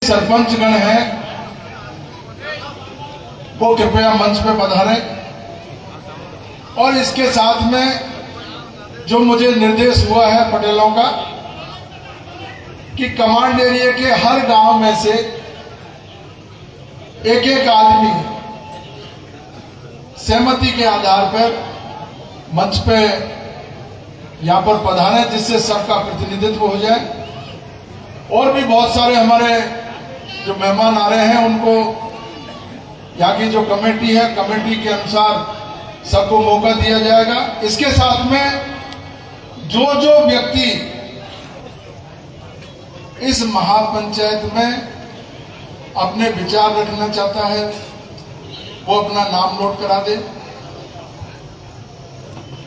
सरपंचगण हैं वो कृपया मंच पे पधारें और इसके साथ में जो मुझे निर्देश हुआ है पटेलों का कि कमांड एरिया के हर गांव में से एक एक आदमी सहमति के आधार पर मंच पे यहां पर पधारें जिससे सबका प्रतिनिधित्व हो जाए। और भी बहुत सारे हमारे जो मेहमान आ रहे हैं उनको यहाँ की जो कमेटी है कमेटी के अनुसार सबको मौका दिया जाएगा। इसके साथ में जो जो व्यक्ति इस महापंचायत में अपने विचार रखना चाहता है वो अपना नाम नोट करा दे।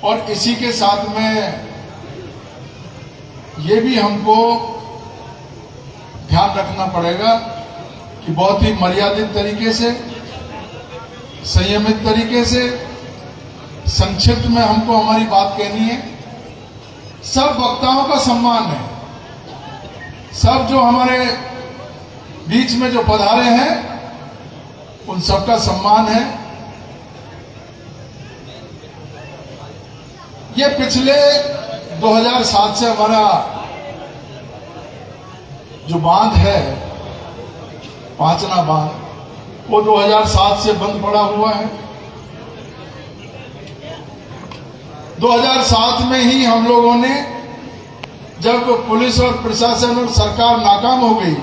और इसी के साथ में ये भी हमको ध्यान रखना पड़ेगा कि बहुत ही मर्यादित तरीके से, संयमित तरीके से, संक्षिप्त में हमको हमारी बात कहनी है। सब वक्ताओं का सम्मान है, सब जो हमारे बीच में जो पधारे हैं उन सबका सम्मान है। ये पिछले 2007 से हमारा जो बांध है पांचना बांध वो 2007 से बंद पड़ा हुआ है। 2007 में ही हम लोगों ने जब पुलिस और प्रशासन और सरकार नाकाम हो गई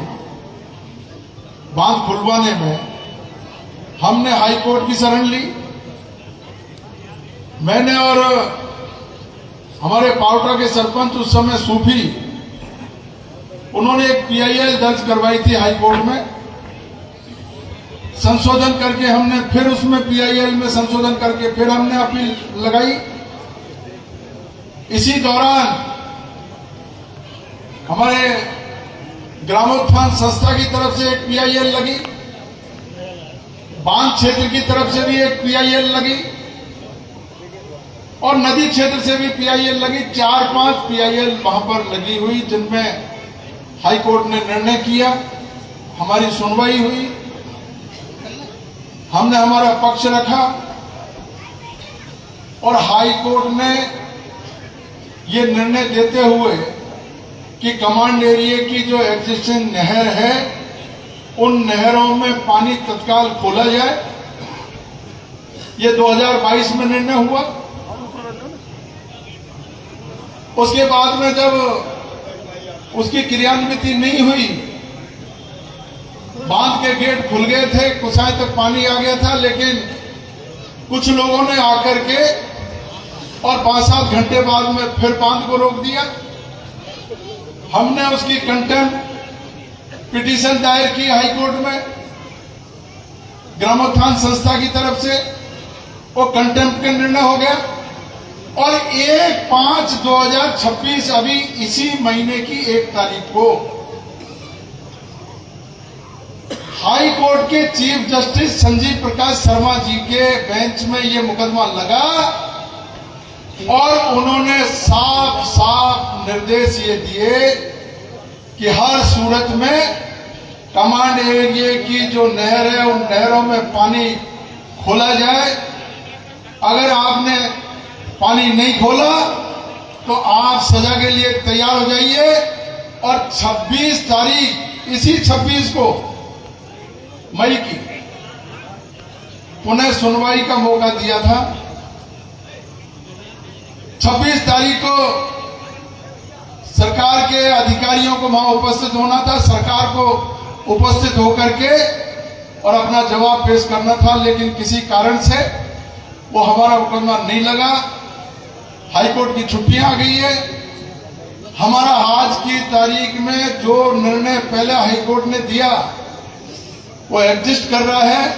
बांध खुलवाने में, हमने हाई कोर्ट की शरण ली। मैंने और हमारे पावटा के सरपंच उस समय सूफी, उन्होंने एक PIL दर्ज करवाई थी हाई कोर्ट में। संशोधन करके हमने फिर उसमें PIL में संशोधन करके फिर हमने अपील लगाई। इसी दौरान हमारे ग्रामोत्थान संस्था की तरफ से एक PIL लगी, बांध क्षेत्र की तरफ से भी एक PIL लगी और नदी क्षेत्र से भी PIL लगी। 4-5 PIL वहां पर लगी हुई जिनमें हाई कोर्ट ने निर्णय किया, हमारी सुनवाई हुई, हमने हमारा पक्ष रखा और हाई कोर्ट ने ये निर्णय देते हुए कि कमांड एरिया की जो एग्जिस्टिंग नहर है उन नहरों में पानी तत्काल खोला जाए। ये 2022 में निर्णय हुआ। उसके बाद में जब उसकी क्रियान्विति नहीं हुई, बांध के गेट खुल गए थे, कुसाई तक पानी आ गया था, लेकिन कुछ लोगों ने आकर के और 5-7 घंटे बाद में फिर बांध को रोक दिया। हमने उसकी कंटेम्प्ट पिटीशन दायर की हाई कोर्ट में ग्रामोत्थान संस्था की तरफ से, वो कंटेम्प्ट का निर्णय हो गया और 1/5/2026 अभी इसी महीने की 1 तारीख को हाई कोर्ट के चीफ जस्टिस संजीव प्रकाश शर्मा जी के बेंच में ये मुकदमा लगा और उन्होंने साफ साफ निर्देश ये दिए कि हर सूरत में कमांड एरिया की जो नहर है उन नहरों में पानी खोला जाए। अगर आपने पानी नहीं खोला तो आप सजा के लिए तैयार हो जाइए। और 26 तारीख, इसी 26 को मई की पुनः सुनवाई का मौका दिया था। 26 तारीख को सरकार के अधिकारियों को वहां उपस्थित होना था, सरकार को उपस्थित होकर के और अपना जवाब पेश करना था, लेकिन किसी कारण से वो हमारा मुकदमा नहीं लगा। हाईकोर्ट की छुट्टियां आ गई है। हमारा आज की तारीख में जो निर्णय पहले हाईकोर्ट ने दिया वो एग्जिस्ट कर रहा है,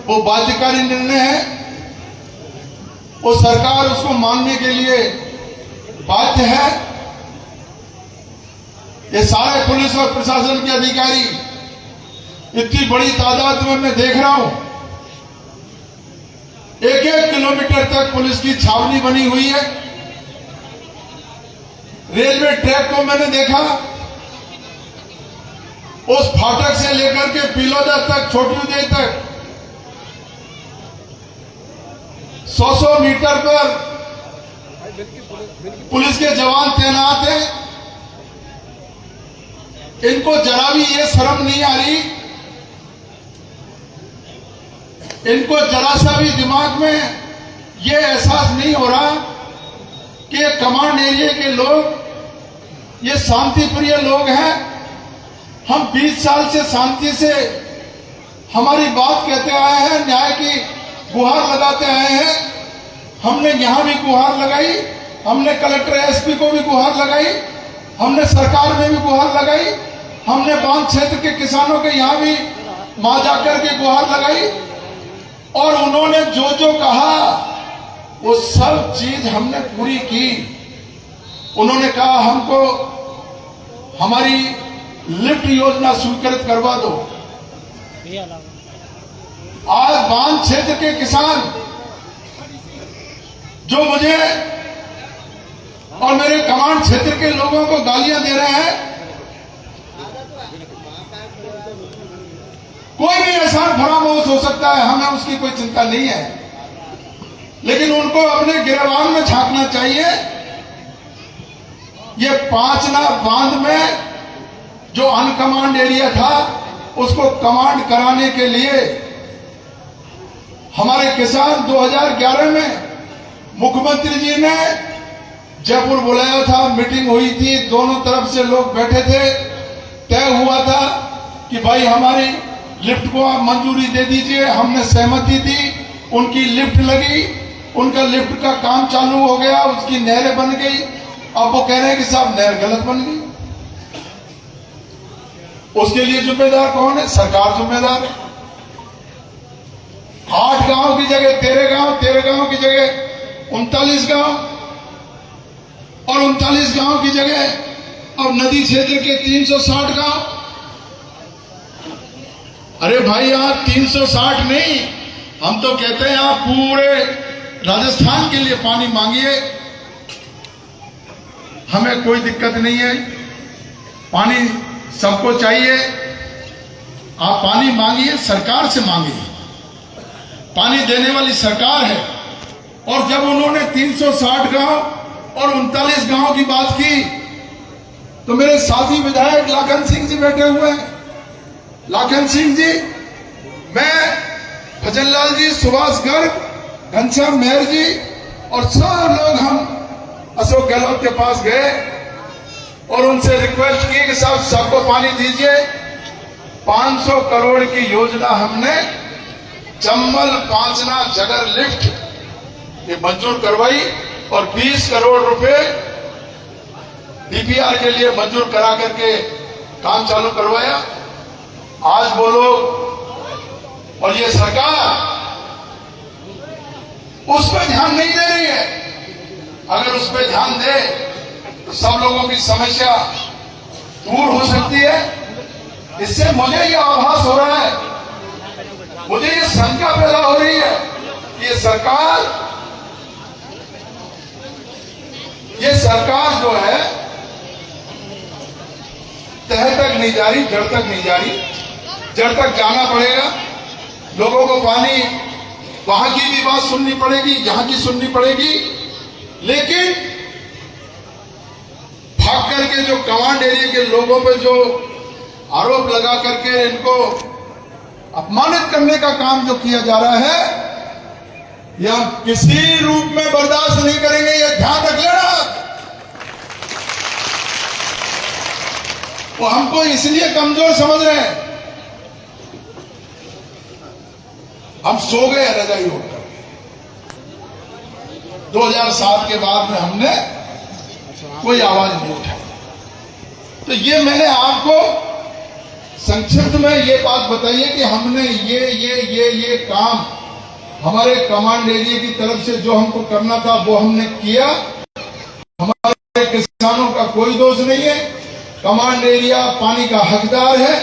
वो बाध्यकारी निर्णय है, वो सरकार उसको मानने के लिए बाध्य है। ये सारे पुलिस और प्रशासन के अधिकारी इतनी बड़ी तादाद में मैं देख रहा हूं, 1-1 किलोमीटर तक पुलिस की छावनी बनी हुई है। रेलवे ट्रैक को मैंने देखा, उस फाटक से लेकर के पीलोदा तक, छोटी उदय तक 100 मीटर पर पुलिस के जवान तैनात हैं। इनको जरा भी ये शर्म नहीं आ रही, इनको जरा सा भी दिमाग में ये एहसास नहीं हो रहा कि कमांड एरिया के लोग ये शांति प्रिय लोग हैं। हम 20 साल से शांति से हमारी बात कहते आए हैं, न्याय की गुहार लगाते आए हैं। हमने यहां भी गुहार लगाई, हमने कलेक्टर एसपी को भी गुहार लगाई, हमने सरकार में भी गुहार लगाई, हमने बांध क्षेत्र के किसानों के यहां भी वहां जाकर के गुहार लगाई। और उन्होंने जो जो कहा वो सब चीज हमने पूरी की। उन्होंने कहा हमको हमारी लिफ्ट योजना स्वीकृत करवा दो। आज बांध क्षेत्र के किसान जो मुझे और मेरे कमांड क्षेत्र के लोगों को गालियां दे रहे हैं, कोई भी एहसान फरामोश हो सकता है, हमें उसकी कोई चिंता नहीं है, लेकिन उनको अपने गिरबान में झांकना चाहिए। ये पांचना बांध में जो अनकमांड एरिया था उसको कमांड कराने के लिए हमारे किसान 2011 में मुख्यमंत्री जी ने जयपुर बुलाया था, मीटिंग हुई थी, दोनों तरफ से लोग बैठे थे, तय हुआ था कि भाई हमारी लिफ्ट को आप मंजूरी दे दीजिए। हमने सहमति दी, उनकी लिफ्ट लगी, उनका लिफ्ट का काम चालू हो गया, उसकी नहरें बन गई। अब वो कह रहे हैं कि साहब नहर गलत बन गई। उसके लिए जिम्मेदार कौन है? सरकार जिम्मेदार है। 8 गांव की जगह 13 गांव, 13 गांव की जगह 39 गांव, और 39 गांव की जगह अब नदी क्षेत्र के 360 गांव। अरे भाई आप 360 नहीं, हम तो कहते हैं आप पूरे राजस्थान के लिए पानी मांगिए, हमें कोई दिक्कत नहीं है। पानी सबको चाहिए, आप पानी मांगिए, सरकार से मांगिए, पानी देने वाली सरकार है। और जब उन्होंने 360 गांव और 39 गांव की बात की तो मेरे साथी विधायक लाखन सिंह जी बैठे हुए हैं। लाखन सिंह जी, मैं, भजनलाल जी, सुभाष गर्ग, घनश्याम मेहर जी और सब लोग हम अशोक गहलोत के पास गए और उनसे रिक्वेस्ट की कि साहब सबको पानी दीजिए। 500 करोड़ की योजना हमने चंबल पांचना जगर लिफ्ट ये मंजूर करवाई और 20 करोड़ रुपए डीपीआर के लिए मंजूर करा करके काम चालू करवाया। आज वो लोग और ये सरकार उस पर ध्यान नहीं दे रही है। अगर उस पर ध्यान दे तो सब लोगों की समस्या दूर हो सकती है। इससे मुझे ये आभास हो रहा है, मुझे ये शंका पैदा हो रही है कि ये सरकार जो है तह तक नहीं जा रही, जड़ तक नहीं जा रही। जड़ तक जाना पड़ेगा, लोगों को पानी, वहां की भी बात सुननी पड़ेगी, यहां की सुननी पड़ेगी। लेकिन भाग करके जो कमांड एरिया के लोगों पे जो आरोप लगा करके इनको अपमानित करने का काम जो किया जा रहा है, यह हम किसी रूप में बर्दाश्त नहीं करेंगे। यह ध्यान रख लेना। वो हमको इसलिए कमजोर समझ रहे हैं, हम सो गए रजाई ओढ़कर। 2007 के बाद में हमने कोई आवाज नहीं उठाई। तो ये मैंने आपको संक्षिप्त में ये बात बताई है कि हमने ये काम हमारे कमांड एरिया की तरफ से जो हमको करना था वो हमने किया। हमारे किसानों का कोई दोष नहीं है। कमांड एरिया पानी का हकदार है।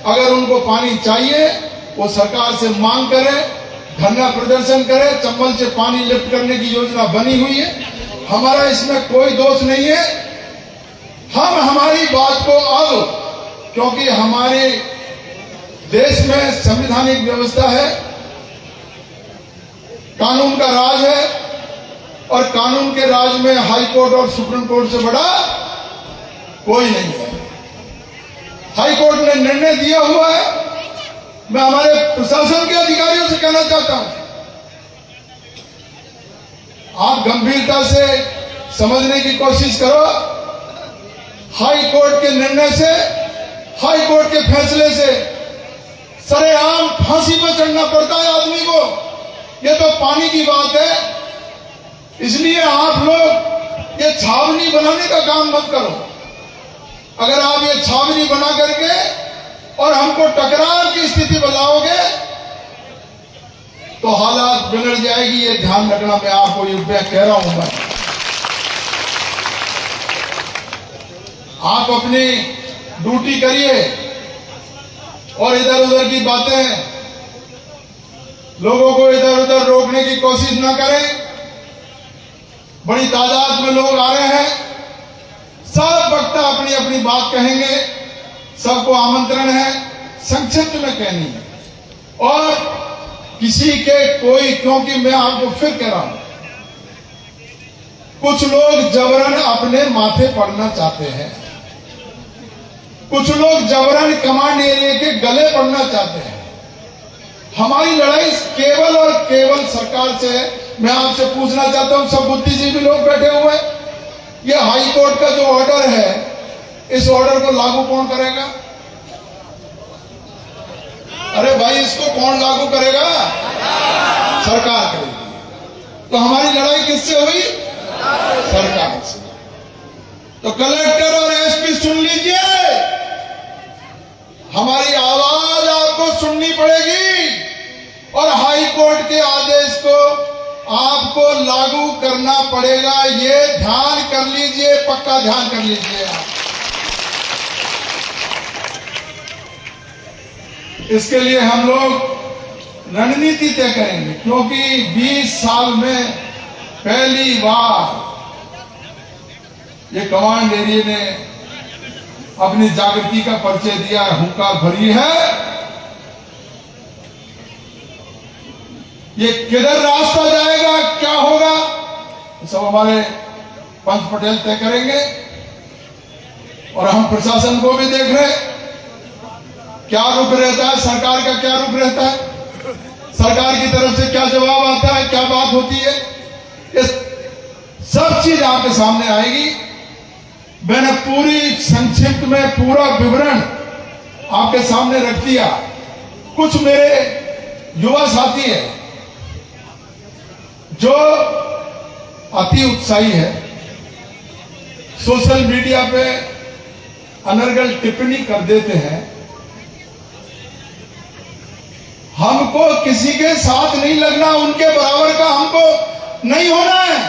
अगर उनको पानी चाहिए वो सरकार से मांग करे, धरना प्रदर्शन करे। चंबल से पानी लिफ्ट करने की योजना बनी हुई है, हमारा इसमें कोई दोष नहीं है। हम हमारी बात को अब क्योंकि हमारे देश में संवैधानिक व्यवस्था है, कानून का राज है, और कानून के राज में हाई कोर्ट और सुप्रीम कोर्ट से बड़ा कोई नहीं है। हाई कोर्ट ने निर्णय दिया हुआ है। मैं हमारे प्रशासन के अधिकारियों से कहना चाहता हूं, आप गंभीरता से समझने की कोशिश करो। हाई कोर्ट के निर्णय से, हाई कोर्ट के फैसले से सरेआम फांसी पर चढ़ना पड़ता है आदमी को। ये तो पानी की बात है। इसलिए आप लोग ये छावनी बनाने का काम मत करो। अगर आप ये छावनी बना करके और हमको टकराव की स्थिति बनाओगे तो हालात बिगड़ जाएगी। ये ध्यान रखना, मैं आपको ये कह रहा हूं। मैं आप अपनी ड्यूटी करिए और इधर उधर की बातें, लोगों को इधर उधर रोकने की कोशिश ना करें। बड़ी तादाद में लोग आ रहे हैं, सब वक्ता अपनी अपनी बात कहेंगे, सबको आमंत्रण है, संक्षिप्त में कहनी है। और किसी के कोई, क्योंकि मैं आपको फिर कह रहा हूं, कुछ लोग जबरन अपने माथे पड़ना चाहते हैं, कुछ लोग जबरन कमांड एरिया के गले पड़ना चाहते हैं। हमारी लड़ाई केवल और केवल सरकार से है। मैं आपसे पूछना चाहता हूं, सब बुद्धिजीवी लोग बैठे हुए, ये हाई कोर्ट का जो ऑर्डर है, इस ऑर्डर को लागू कौन करेगा? अरे भाई, इसको कौन लागू करेगा? सरकार करेगी। तो हमारी लड़ाई किससे हुई? सरकार से। तो कलेक्टर और एसपी सुन लीजिए, हमारी आवाज आपको सुननी पड़ेगी और हाई कोर्ट के आदेश को आपको लागू करना पड़ेगा। ये ध्यान कर लीजिए, पक्का ध्यान कर लीजिए आप। इसके लिए हम लोग रणनीति तय करेंगे, क्योंकि 20 साल में पहली बार ये कमांड एरिया ने अपनी जागृति का परिचय दिया, हुंकार भरी है। ये किधर रास्ता जाएगा, क्या होगा, सब हमारे पंच पटेल तय करेंगे। और हम प्रशासन को भी देख रहे हैं, क्या रुख रहता है सरकार का, क्या रुख रहता है, सरकार की तरफ से क्या जवाब आता है, क्या बात होती है, ये सब चीज आपके सामने आएगी। मैंने पूरी संक्षिप्त में पूरा विवरण आपके सामने रख दिया। कुछ मेरे युवा साथी है जो अति उत्साही है, सोशल मीडिया पे अनर्गल टिप्पणी कर देते हैं। हमको किसी के साथ नहीं लगना, उनके बराबर का हमको नहीं होना है।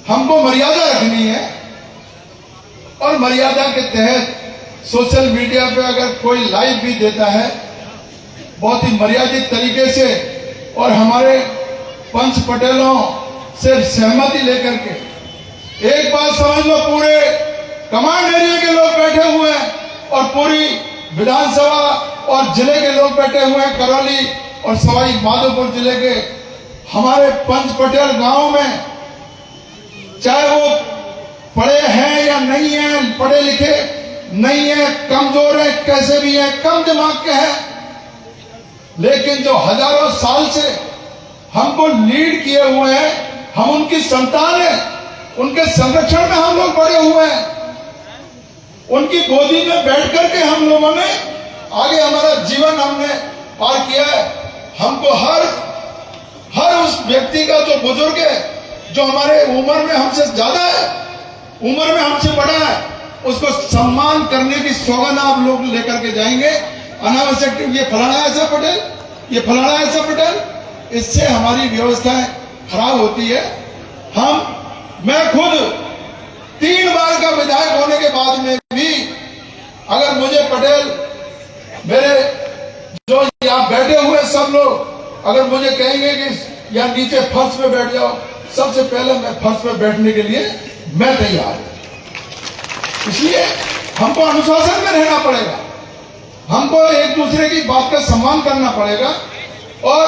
हमको मर्यादा रखनी है और मर्यादा के तहत सोशल मीडिया पे अगर कोई लाइव भी देता है बहुत ही मर्यादित तरीके से और हमारे पंच पटेलों से सहमति लेकर के, एक बात समझ लो, पूरे कमांड एरिया के लोग बैठे हुए हैं और पूरी विधानसभा और जिले के लोग बैठे हुए हैं, करौली और सवाई माधोपुर जिले के हमारे पंच पटेल गांव में, चाहे वो पढ़े हैं या नहीं है, पढ़े लिखे नहीं है, कमजोर है, कैसे भी है, कम दिमाग के हैं, लेकिन जो हजारों साल से हमको लीड किए हुए हैं, हम उनकी संतान है, उनके संरक्षण में हम लोग बड़े हुए हैं, उनकी गोदी में बैठ करके हम लोगों ने आगे हमारा जीवन हमने पार किया है। हमको हर उस व्यक्ति का जो बुजुर्ग है, जो हमारे उम्र में हमसे ज्यादा है, उम्र में हमसे बड़ा है, उसको सम्मान करने की सौगंध आप लोग लेकर के जाएंगे। अनावश्यक ये फलाना ऐसा पटेल, ये फलाना ऐसा पटेल, इससे हमारी व्यवस्थाएं खराब होती है। मैं खुद 3 बार का विधायक होने के बाद में भी अगर मुझे पटेल, मेरे जो यहाँ बैठे हुए सब लोग अगर मुझे कहेंगे कि यहाँ नीचे फर्श पे बैठ जाओ, सबसे पहले मैं फर्श पे बैठने के लिए मैं तैयार हूं। इसलिए हमको अनुशासन में रहना पड़ेगा, हमको एक दूसरे की बात का सम्मान करना पड़ेगा और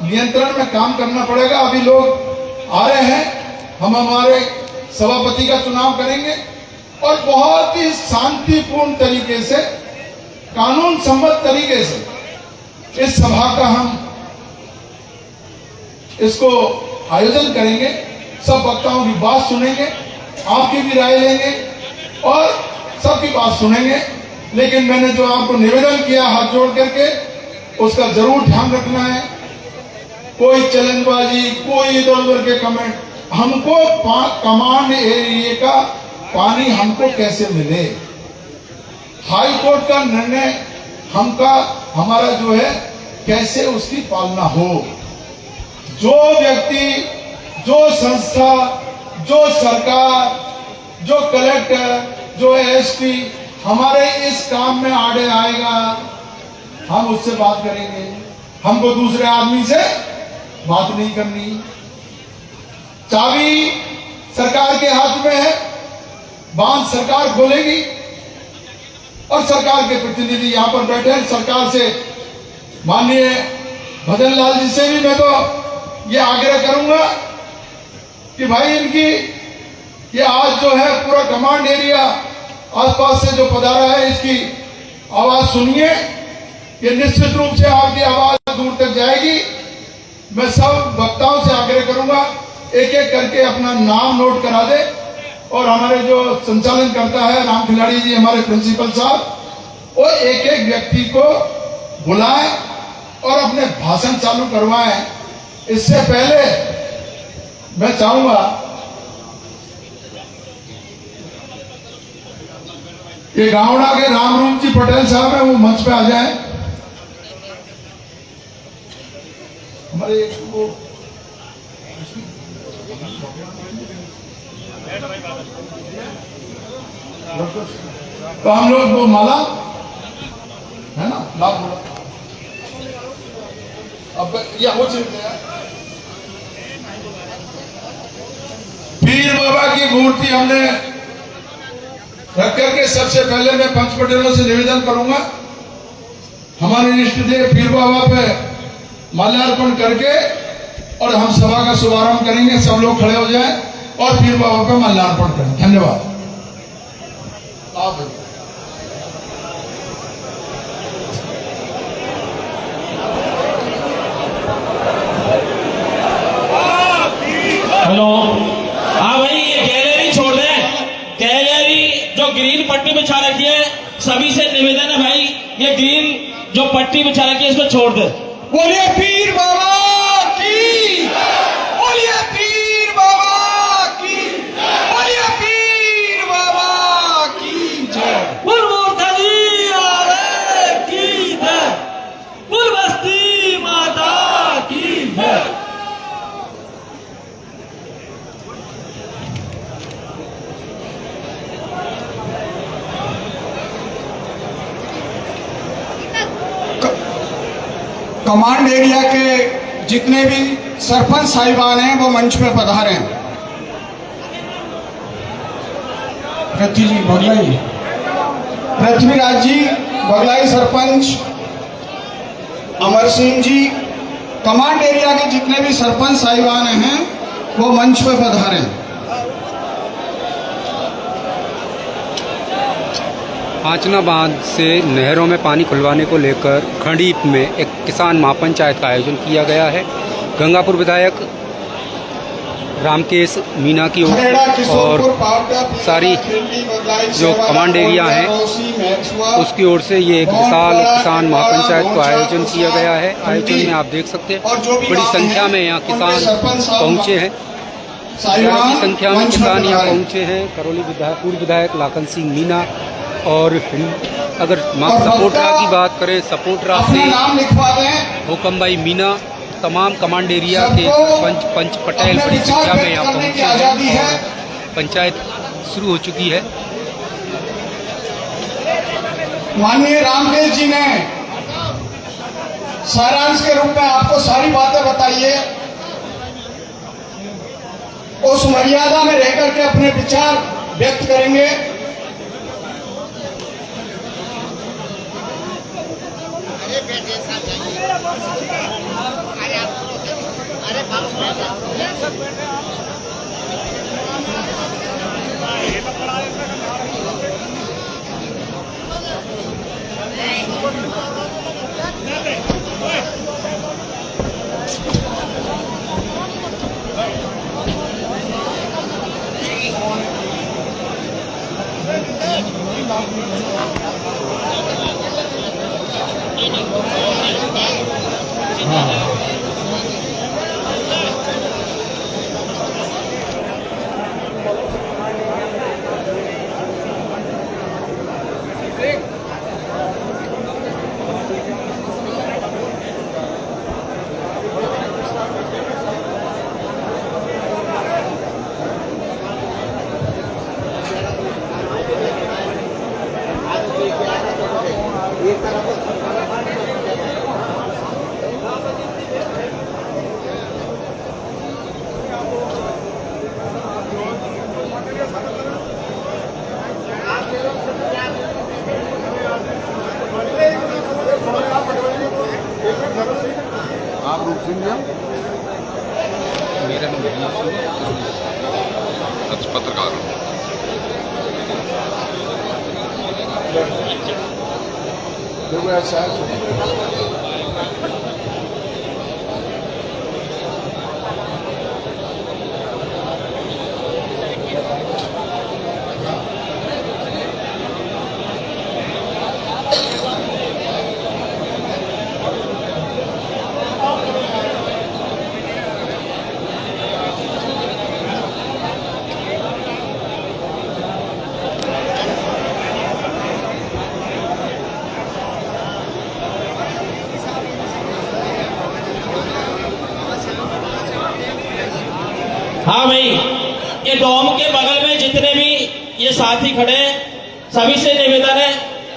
नियंत्रण में काम करना पड़ेगा। अभी लोग आ रहे हैं, हम हमारे सभापति का चुनाव करेंगे और बहुत ही शांतिपूर्ण तरीके से, कानून सम्मत तरीके से इस सभा का हम इसको आयोजन करेंगे। सब वक्ताओं की बात सुनेंगे, आपकी भी राय लेंगे और सबकी बात सुनेंगे। लेकिन मैंने जो आपको निवेदन किया हाथ जोड़ करके, उसका जरूर ध्यान रखना है। कोई चैलेंजबाजी, कोई इधर उधर के कमेंट, हमको कमांड एरिया का पानी हमको कैसे मिले, हाई कोर्ट का निर्णय हमारा जो है कैसे उसकी पालना हो। जो व्यक्ति, जो संस्था, जो सरकार, जो कलेक्टर, जो एसपी हमारे इस काम में आड़े आएगा, हम उससे बात करेंगे। हमको दूसरे आदमी से बात नहीं करनी। चाबी सरकार के हाथ में है, बांध सरकार खोलेगी और सरकार के प्रतिनिधि यहां पर बैठे हैं। सरकार से माननीय भजन लाल जी से भी मैं तो ये आग्रह करूंगा कि भाई इनकी ये आज जो है पूरा कमांड एरिया आसपास से जो पधारा है, इसकी आवाज सुनिए। ये निश्चित रूप से आपकी आवाज दूर तक जाएगी। मैं सब वक्ताओं से आग्रह करूंगा, एक एक करके अपना नाम नोट करा दे और हमारे जो संचालन करता है राम खिलाड़ी जी, हमारे प्रिंसिपल साहब, वो एक एक व्यक्ति को बुलाएं और अपने भाषण चालू करवाएं। इससे पहले मैं चाहूंगा कि गावड़ा के रामरूप जी पटेल साहब है, वो मंच पे आ जाए। हमारे वो तो हम लोग वो माला है ना, लाभ बोला अब या हो चलते पीर बाबा की मूर्ति हमने रख करके सबसे पहले मैं पंच पटेलों से निवेदन करूंगा, हमारे इष्ट देव पीर बाबा पे माल्यार्पण करके और हम सभा का शुभारंभ करेंगे। सब लोग खड़े हो जाएं और पीर बाबा पे माल्यार्पण करें। धन्यवाद। हेलो, हाँ भाई, ये गैलरी छोड़ दे। गैलरी जो ग्रीन पट्टी बिछा रखी है, सभी से निवेदन है भाई, ये ग्रीन जो पट्टी बिछा रखी है इसको छोड़ दे। बोलिए पीर बाबा की, बोलिए पीर बाबा की, बोलिए पीर बाबा की जय। बोल मूर्खली आवे की जय, बोल बस्ती माता की जय। कमांड एरिया के जितने भी सरपंच साहिबान हैं वो मंच पे पधारे हैं। पृथ्वी जी बगलाई, पृथ्वीराज जी बगलाई सरपंच, अमर सिंह जी, कमांड एरिया के जितने भी सरपंच साहिबान हैं वो मंच पे पधारे हैं। आंचना बांध से नहरों में पानी खुलवाने को लेकर खंडीप में एक किसान महापंचायत का आयोजन किया गया है। गंगापुर विधायक रामकेश मीना की ओर और सारी जो कमांड एरिया हैं उसकी ओर से ये एक विशाल किसान महापंचायत का आयोजन किया गया है। आयोजन में आप देख सकते हैं बड़ी संख्या में यहाँ किसान पहुँचे हैं, बड़ी संख्या में किसान यहाँ पहुँचे हैं। करौली विधायक पूर्व विधायक लाखन सिंह मीना और अगर सपोर्टरा की बात करें, सपोर्टरा से हुकम भाई मीना, तमाम कमांड एरिया के सरपंच पंच पटेल बड़ी संख्या में यहाँ पहुँचे हैं और पंचायत शुरू हो चुकी है। माननीय रामकेश जी ने सारांश के रूप में आपको सारी बातें बताइए, उस मर्यादा में रहकर के अपने विचार व्यक्त करेंगे। आप रूप सिंह जी मेरा नाम पत्रकार हूँ। देखो ऐसा है हाँ भाई, ये डोम के बगल में जितने भी ये साथी खड़े हैं, सभी से निवेदन है,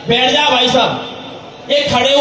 बैठ जा भाई साहब, ये खड़े